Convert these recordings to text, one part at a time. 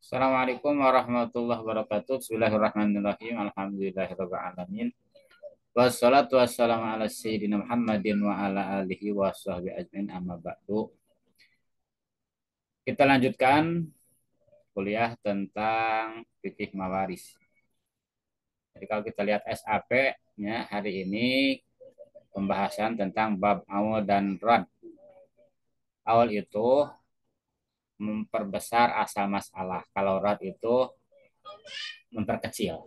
Assalamualaikum warahmatullahi wabarakatuh. Bismillahirrahmanirrahim. Alhamdulillahirrahmanirrahim. Wassalatu wassalamu ala sayyidina Muhammadin wa ala alihi wa sahbihi ajmain amma ba'du. Kita lanjutkan kuliah tentang fikih mawaris. Jadi kalau kita lihat SAP-nya hari ini pembahasan tentang bab awal dan rad. Awal itu memperbesar asal masalah. Kalau rad itu memperkecil.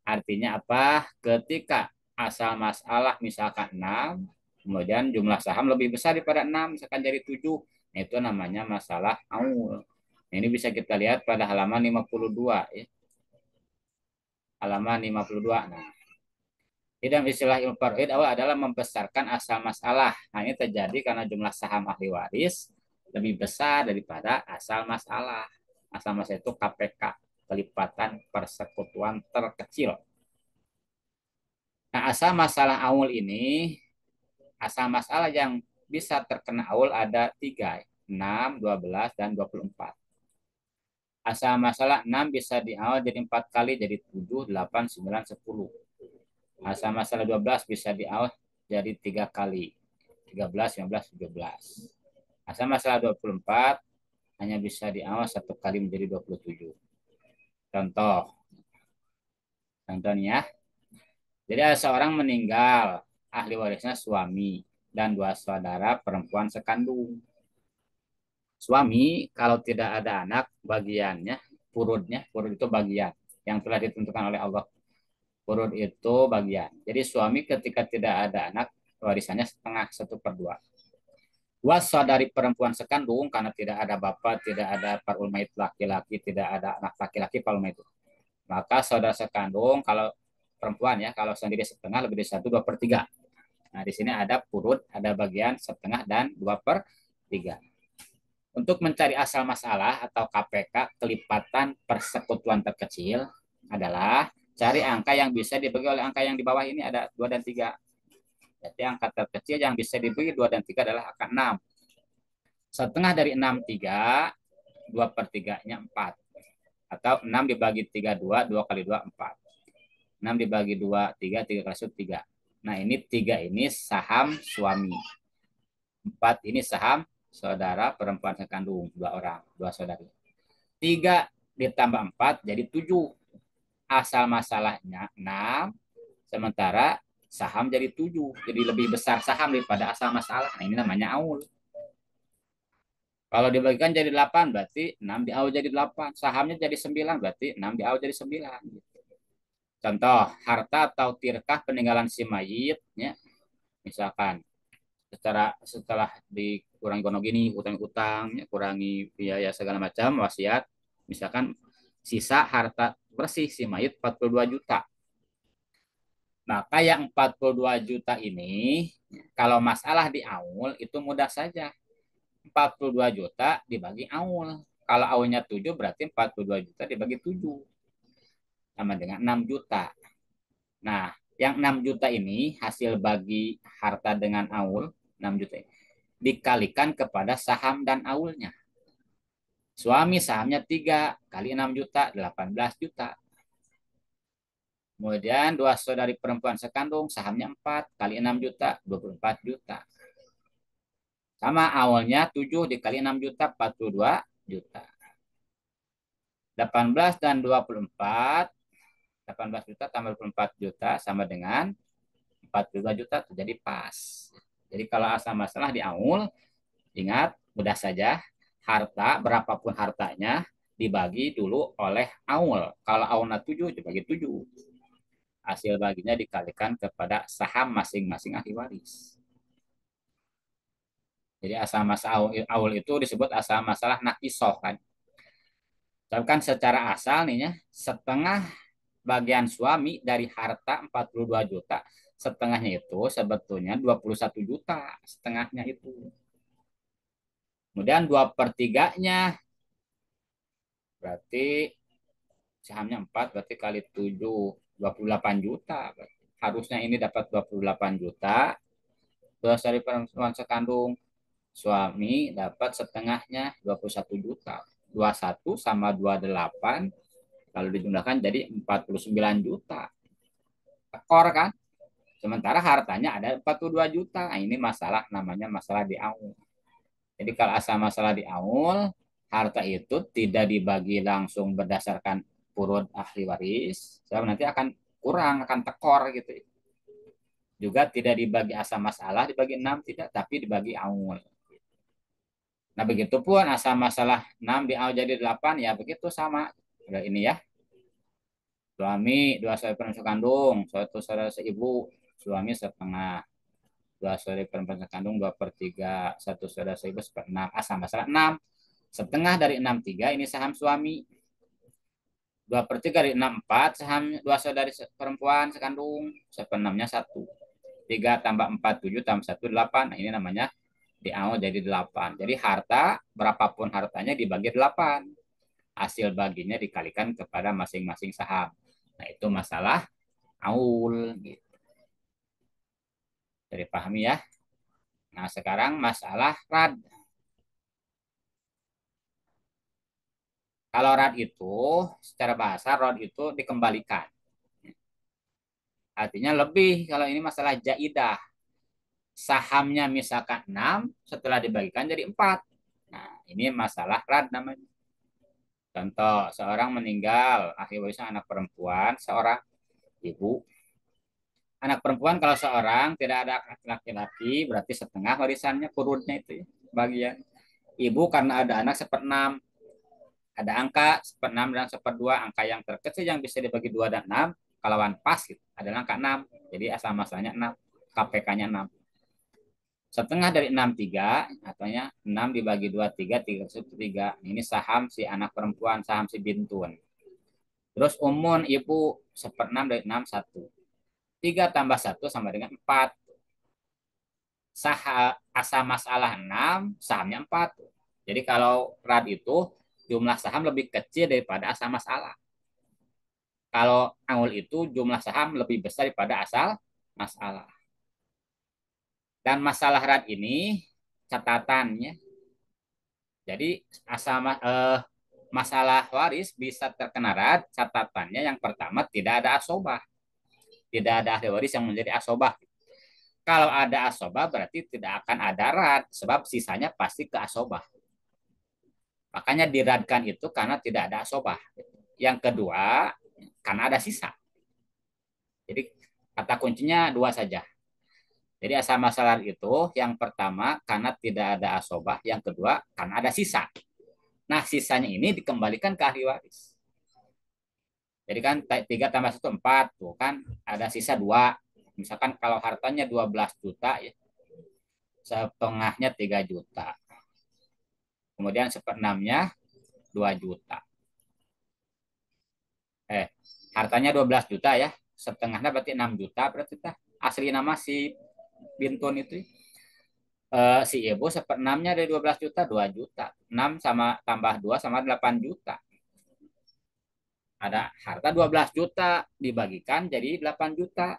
Artinya apa? Ketika asal masalah misalkan 6, kemudian jumlah saham lebih besar daripada 6, misalkan jadi 7. Nah, itu namanya masalah aul. Nah, ini bisa kita lihat pada halaman 52 ya. Halaman 52. Nah, di dalam istilah ilmu faraid awal adalah membesarkan asal masalah. Nah, ini terjadi karena jumlah saham ahli waris lebih besar daripada asal masalah. Asal masalah itu KPK, kelipatan persekutuan terkecil. Nah, asal masalah aul ini, asal masalah yang bisa terkena aul ada 3, 6, 12, dan 24. Asal masalah 6 bisa diaul jadi 4 kali, jadi 7, 8, 9, 10. Asal masalah 12 bisa diaul jadi 3 kali, 13, 15, 17. Asal masalah 24 hanya bisa diaul 1 kali menjadi 27. Contoh, contohnya, jadi ada seorang meninggal, ahli warisnya suami dan 2 saudara perempuan sekandung. Suami kalau tidak ada anak bagiannya, purud itu bagian yang telah ditentukan oleh Allah. Purud itu bagian. Jadi suami ketika tidak ada anak, warisannya setengah, 1/2. 2 saudari perempuan sekandung karena tidak ada bapak, tidak ada parul mait laki-laki, tidak ada anak laki-laki parul mait. Maka saudara sekandung kalau perempuan ya, kalau sendiri setengah lebih dari 1/2/3. Nah, di sini ada purud, ada bagian setengah dan 2/3. Untuk mencari asal masalah atau KPK, kelipatan persekutuan terkecil adalah cari angka yang bisa dibagi oleh angka yang di bawah ini, ada 2 dan 3. Jadi angka terkecil yang bisa dibagi 2 dan 3 adalah angka 6. Setengah dari 6, 3. 2/3-nya 4. Atau 6 dibagi 3, 2. 2 kali 2, 4. 6 dibagi 2, 3. 3 kali 1, 3. Nah, ini 3 ini saham suami. 4 ini saham saudara perempuan sekandung, 2 orang, 2 saudari. 3 ditambah 4 jadi 7. Asal masalahnya 6, sementara saham jadi 7. Jadi lebih besar saham daripada asal masalah. Nah, ini namanya aul. Kalau dibagikan jadi 8, berarti 6 di aul jadi 8. Sahamnya jadi 9, berarti 6 di aul jadi 9. Contoh, harta atau tirkah peninggalan si mayit, ya. Misalkan setelah dikurangi gono gini, utang-utang, ya, kurangi biaya segala macam, wasiat, misalkan sisa harta bersih si mayit 42 juta. Maka yang 42 juta ini, kalau masalah di aul itu mudah saja. 42 juta dibagi aul. Kalau aulnya 7 berarti 42 juta dibagi 7. Sama dengan 6 juta. Nah, yang 6 juta ini hasil bagi harta dengan aul, 6 juta ini, dikalikan kepada saham dan aulnya. Suami sahamnya 3 kali 6 juta, 18 juta. Kemudian 2 saudari perempuan sekandung sahamnya 4 kali 6 juta, 24 juta. Sama awalnya 7 dikali 6 juta, 42 juta. 18 dan 24, 18 juta tambah 24 juta sama dengan 42 juta, terjadi pas. Jadi kalau asal masalah di aul, ingat mudah saja, harta berapapun hartanya dibagi dulu oleh aul. Kalau aulnya 7 dibagi 7. Hasil baginya dikalikan kepada saham masing-masing ahli waris. Jadi asal masalah aul itu disebut asal masalah nakisoh kan. Tapi kan secara asal nih ya, setengah bagian suami dari harta 42 juta, setengahnya itu sebetulnya 21 juta, setengahnya itu. Kemudian 2/3-nya berarti sahamnya 4 berarti kali 7, 28 juta. Harusnya ini dapat 28 juta. Terus dari perempuan sekandung suami dapat setengahnya 21 juta. 21 sama 28 kalau dijumlahkan jadi 49 juta. Tekor kan? Sementara hartanya ada 42 juta. Nah, ini masalah namanya masalah di awal. Jadi kalau asal masalah di awal, harta itu tidak dibagi langsung berdasarkan purut ahli waris, sebab nanti akan kurang, akan tekor gitu. Juga tidak dibagi asal masalah, dibagi 6 tidak, tapi dibagi awal. Nah, begitu pun asal masalah 6 di awal jadi 8, ya begitu sama. Udah ini ya, suami, dua saudara perempuan kandung, suatu saudara seibu, suami setengah, dua saudari perempuan sekandung 2/3, satu saudara seibu 1/6, asal masalah 6. Setengah dari 6/3 ini saham suami. 2/3 dari 6/4 saham dua saudari perempuan sekandung. 1/6-nya 1. 3 tambah 4, 7 tambah 1, 8. Nah, ini namanya di awal jadi 8. Jadi harta, berapapun hartanya dibagi 8. Hasil baginya dikalikan kepada masing-masing saham. Nah, itu masalah aul. Gitu. Jadi pahami ya. Nah, sekarang masalah rad. Kalau rad itu, secara bahasa rad itu dikembalikan. Artinya lebih kalau ini masalah jaidah. Sahamnya misalkan 6, setelah dibagikan jadi 4. Nah, ini masalah rad namanya. Contoh, seorang meninggal, ahli warisnya anak perempuan, seorang ibu. Anak perempuan kalau seorang tidak ada laki-laki, berarti setengah warisannya kurunnya itu ya, bagian. Ibu karena ada anak 1/6, ada angka 1/6 dan 1/2, angka yang terkecil yang bisa dibagi 2 dan 6, kalawan pas gitu, adalah angka 6. Jadi asal masalahnya 6, KPK-nya 6. Setengah dari 6/3, artinya 6 dibagi 2, 3, 3 3. Ini saham si anak perempuan, saham si bintun. Terus umun ibu 1/6 dari 6, 1. 3 tambah 1 sama dengan 4. Asal masalah 6, sahamnya 4. Jadi kalau rad itu jumlah saham lebih kecil daripada asal masalah. Kalau angul itu jumlah saham lebih besar daripada asal masalah. Dan masalah rad ini catatannya. Jadi asal masalah waris bisa terkena rad, catatannya yang pertama tidak ada asobah. Tidak ada ahli waris yang menjadi asobah. Kalau ada asobah berarti tidak akan ada rad, sebab sisanya pasti ke asobah. Makanya diradkan itu karena tidak ada asobah. Yang kedua, karena ada sisa. Jadi kata kuncinya dua saja. Jadi asal masalah itu yang pertama karena tidak ada asobah, yang kedua karena ada sisa. Nah, sisanya ini dikembalikan ke ahli waris. Jadi kan 3 tambah 1 4, tuh kan ada sisa 2. Misalkan kalau hartanya 12 juta ya, setengahnya 3 juta. Kemudian 1/6-nya 2 juta. Eh, hartanya 12 juta ya, setengahnya berarti 6 juta, berarti asli nama si Bintun itu. Si ibu 1/6-nya dari 12 juta, 2 juta. 6 sama tambah 2 sama 8 juta. Ada harta 12 juta dibagikan jadi 8 juta.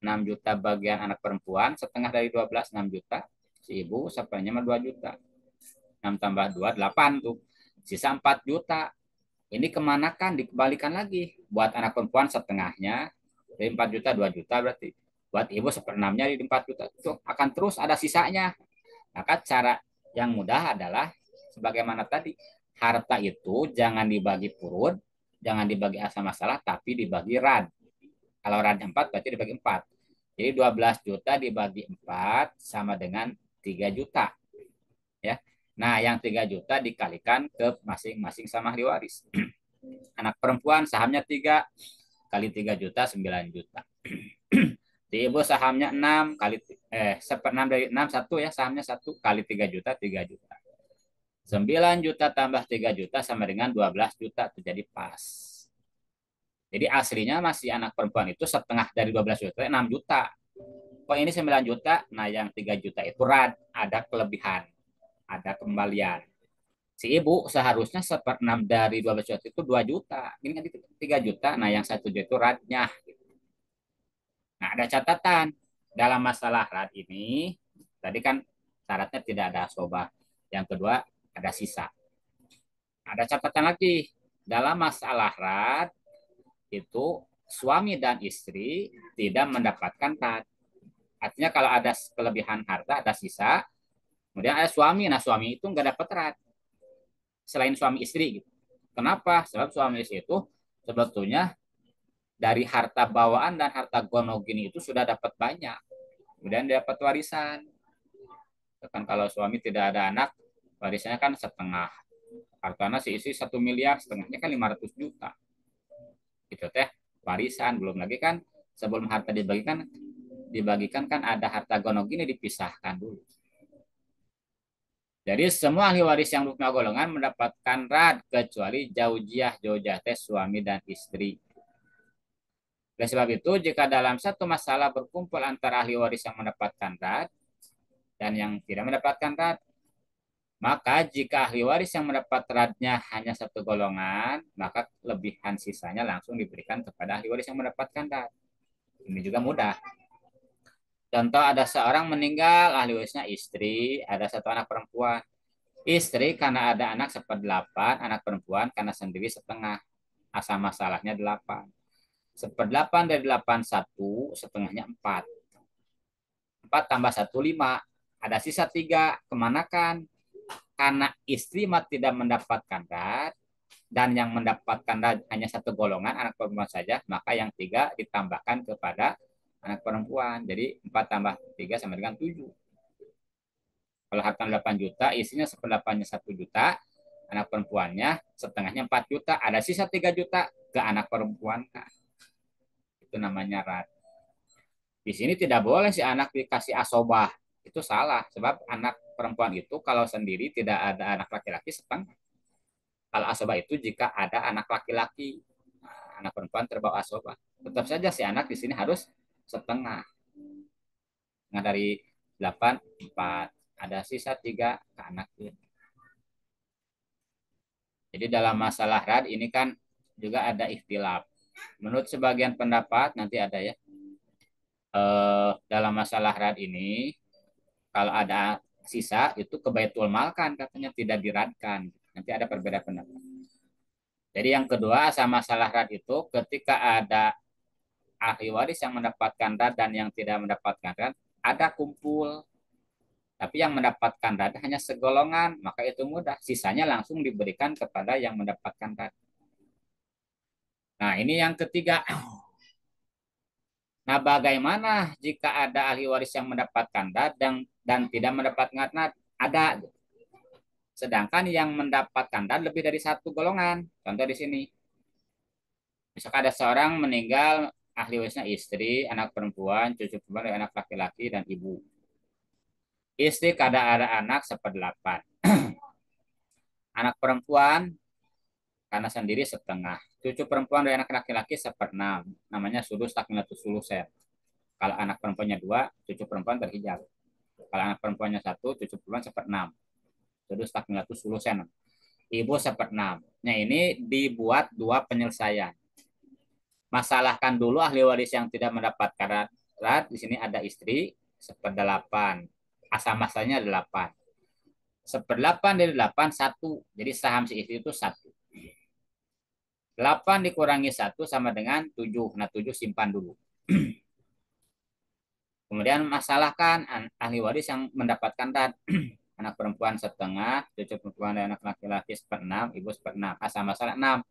6 juta bagian anak perempuan, setengah dari 12, 6 juta. Si ibu sepertinya 2 juta. 6 tambah 2, 8 tuh. Sisa 4 juta. Ini kemanakan? Dikembalikan lagi. Buat anak perempuan setengahnya, dari 4 juta, 2 juta berarti. Buat ibu 1/6-nya dari 4 juta. Itu akan terus ada sisanya. Maka cara yang mudah adalah, sebagaimana tadi, harta itu jangan dibagi purut, jangan dibagi asal masalah, tapi dibagi rad. Kalau rad 4 berarti dibagi 4. Jadi 12 juta dibagi 4 sama dengan 3 juta. Ya. Nah, yang 3 juta dikalikan ke masing-masing sama ahli waris. Anak perempuan sahamnya 3 kali 3 juta 9 juta. Di ibu sahamnya 6 kali 1/6 dari 6 1 ya, sahamnya 1 kali 3 juta 3 juta. 9 juta tambah 3 juta sama dengan 12 juta, terjadi pas. Jadi aslinya masih anak perempuan itu setengah dari 12 juta 6 juta. Kok ini 9 juta? Nah, yang 3 juta itu rad, ada kelebihan, ada kembalian. Si ibu seharusnya 1/6 dari 12 juta itu 2 juta. Ini kan 3 juta, nah yang 1 juta itu radnya. Nah, ada catatan. Dalam masalah rad ini, tadi kan syaratnya tidak ada asobah. Yang kedua, ada sisa. Ada catatan lagi, dalam masalah rad itu suami dan istri tidak mendapatkan rad. Artinya kalau ada kelebihan harta, ada sisa, kemudian ada suami, nah suami itu nggak dapat rad selain suami istri gitu. Kenapa? Sebab suami istri itu sebetulnya dari harta bawaan dan harta gonogini itu sudah dapat banyak. Kemudian dia dapat warisan. Kan kalau suami tidak ada anak, warisannya kan setengah. Hartanya si istri 1 miliar, setengahnya kan 500 juta. Gitu teh, warisan. Belum lagi kan sebelum harta dibagikan kan ada harta gonogini dipisahkan dulu. Jadi semua ahli waris yang rukna golongan mendapatkan rad kecuali jaujiah teh suami dan istri. Oleh sebab itu, jika dalam satu masalah berkumpul antara ahli waris yang mendapatkan rad dan yang tidak mendapatkan rad, maka jika ahli waris yang mendapat radnya hanya satu golongan, maka kelebihan sisanya langsung diberikan kepada ahli waris yang mendapatkan rad. Ini juga mudah. Contoh ada seorang meninggal, ahli warisnya istri, ada satu anak perempuan. Istri karena ada anak 1/8, anak perempuan karena sendiri setengah. Asal masalahnya 8. 1/8 dari 8 1, setengahnya 4. 4 tambah 1 5. Ada sisa 3. Kemanakan? Karena istri tidak mendapatkan rad dan yang mendapatkan rad hanya satu golongan anak perempuan saja, maka yang 3 ditambahkan kepada anak perempuan. Jadi 4 tambah 3 sama dengan 7. Kalau harta 8 juta, istrinya 1/8-nya 1 juta, anak perempuannya setengahnya 4 juta, ada sisa 3 juta ke anak perempuan. Nah, itu namanya rad. Di sini tidak boleh si anak dikasih asobah. Itu salah, sebab anak perempuan itu kalau sendiri tidak ada anak laki-laki setengah. Kalau asobah itu jika ada anak laki-laki, nah, anak perempuan terbawa asobah. Tetap saja si anak di sini harus setengah. Nah dari 8, 4. Ada sisa 3 ke anak ini. Jadi dalam masalah rad ini kan juga ada ikhtilaf. Menurut sebagian pendapat nanti ada ya. Dalam masalah rad ini kalau ada sisa itu ke baitul mal kan katanya tidak diradkan. Nanti ada perbedaan pendapat. Jadi yang kedua sama masalah rad itu ketika ada ahli waris yang mendapatkan rad dan yang tidak mendapatkan rad ada kumpul. Tapi yang mendapatkan rad hanya segolongan, maka itu mudah. Sisanya langsung diberikan kepada yang mendapatkan rad. Nah, ini yang ketiga. Nah, bagaimana jika ada ahli waris yang mendapatkan rad dan tidak mendapatkan rad? Ada. Sedangkan yang mendapatkan rad lebih dari satu golongan. Contoh di sini. Misalkan ada seorang meninggal, ahli warisnya istri, anak perempuan, cucu perempuan, anak laki-laki, dan ibu. Istri kada ada anak 1/8. Anak perempuan karena sendiri setengah. Cucu perempuan dari anak laki-laki 1/6. Namanya sudus takmilatus sulusen. Kalau anak perempuannya 2, cucu perempuan terhijab. Kalau anak perempuannya 1, cucu perempuan 1/6. Sudus takmilatus sulusen. Ibu 1/6. Nah ini dibuat 2 penyelesaian. Masalahkan dulu ahli waris yang tidak mendapatkan rad. Di sini ada istri 1/8. Asal masalahnya 8. 1/8 dari 8, 1. Jadi saham si istri itu 1. 8 dikurangi 1 sama dengan 7. Nah 7 simpan dulu. Kemudian masalahkan ahli waris yang mendapatkan rad. Anak perempuan setengah, cucu perempuan dan anak laki-laki 1/6, ibu 1/6. Asal masalah 6.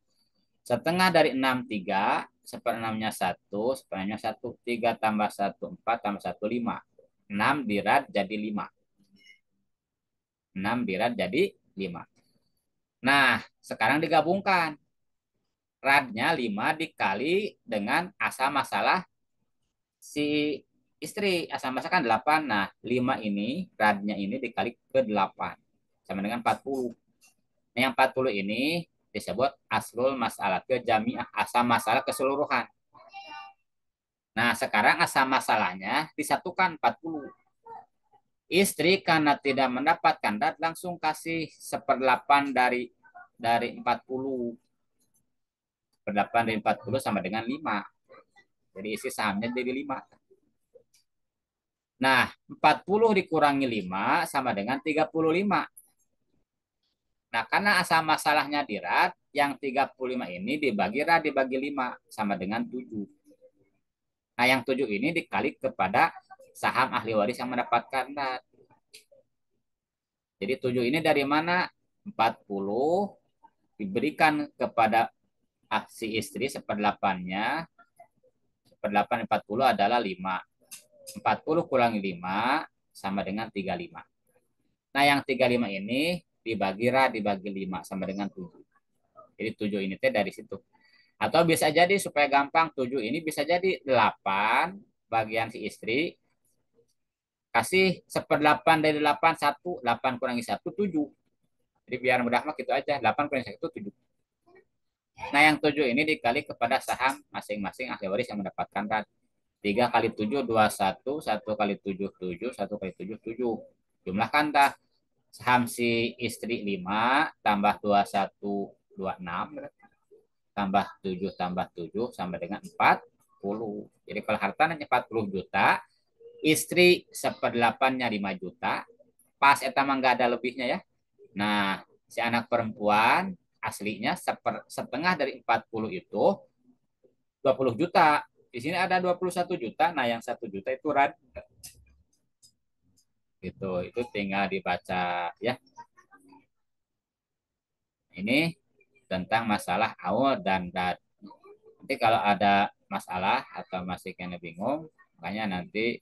Setengah dari 6, 3. 1/6-nya 1, 1/6-nya 1. 3 tambah 1, 4 tambah 1, 5. 6 dirad jadi 5. 6 dirad jadi 5. Nah, sekarang digabungkan. Radnya 5 dikali dengan asal masalah si istri. Asal masalah kan 8. Nah, 5 ini, radnya ini dikali ke 8. Sama dengan 40. Nah, yang 40 ini disebut aslul masalah ke jamiah, asal masalah keseluruhan. Nah, sekarang asal masalahnya disatukan 40. Istri karena tidak mendapatkan rad langsung kasih 1/8 dari 40. 1/8 dari 40 sama dengan 5. Jadi isi sahamnya jadi 5. Nah, 40 dikurangi 5 sama dengan 35. Nah, karena asal masalahnya di rad, yang 35 ini dibagi rad dibagi 5 sama dengan 7. Nah, yang 7 ini dikali kepada saham ahli waris yang mendapatkan rad. Jadi 7 ini dari mana? 40 diberikan kepada si istri seperdelapannya. Seperdelapan 40 adalah 5. 40 kurangi 5 sama dengan 35. Nah, yang 35 ini dibagi 5 sama dengan 7. Jadi 7 ini teh dari situ. Atau bisa jadi supaya gampang 7 ini bisa jadi 8 bagian si istri kasih seperdelapan dari 8 1, 8 kurangi 1 7. Jadi biar mudah mah gitu aja. 8 kurangi 1 7. Nah, yang 7 ini dikali kepada saham masing-masing ahli waris yang mendapatkan rad. 3 kali 7 21, 1 kali 7 7, 1 kali 7 7. Jumlahkan dah. Saham si istri 5 tambah 21 26 tambah 7 tambah 7 sama dengan 40. Jadi kalau hartanya 40 juta, istri seperdelapannya 5 juta, pas eta mah nggak ada lebihnya ya. Nah, si anak perempuan aslinya setengah dari 40 itu 20 juta. Di sini ada 21 juta, nah yang 1 juta itu rad. Gitu, itu tinggal dibaca ya. Ini tentang masalah awal dan dad. Nanti kalau ada masalah atau masih kena bingung, makanya nanti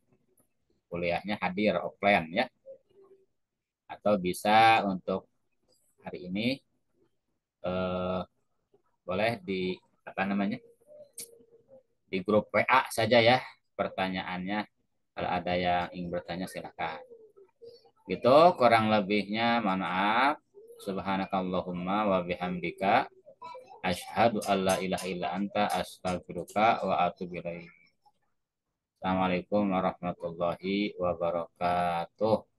kuliahnya hadir offline ya. Atau bisa untuk hari ini eh, boleh di apa namanya di grup WA saja ya pertanyaannya. Kalau ada yang ingin bertanya silakan. Gitu kurang lebihnya mohon maaf. Subhanakallahumma wa bihamdika asyhadu alla ilaha illa anta astaghfiruka wa atubu ilaik. Assalamualaikum warahmatullahi wabarakatuh.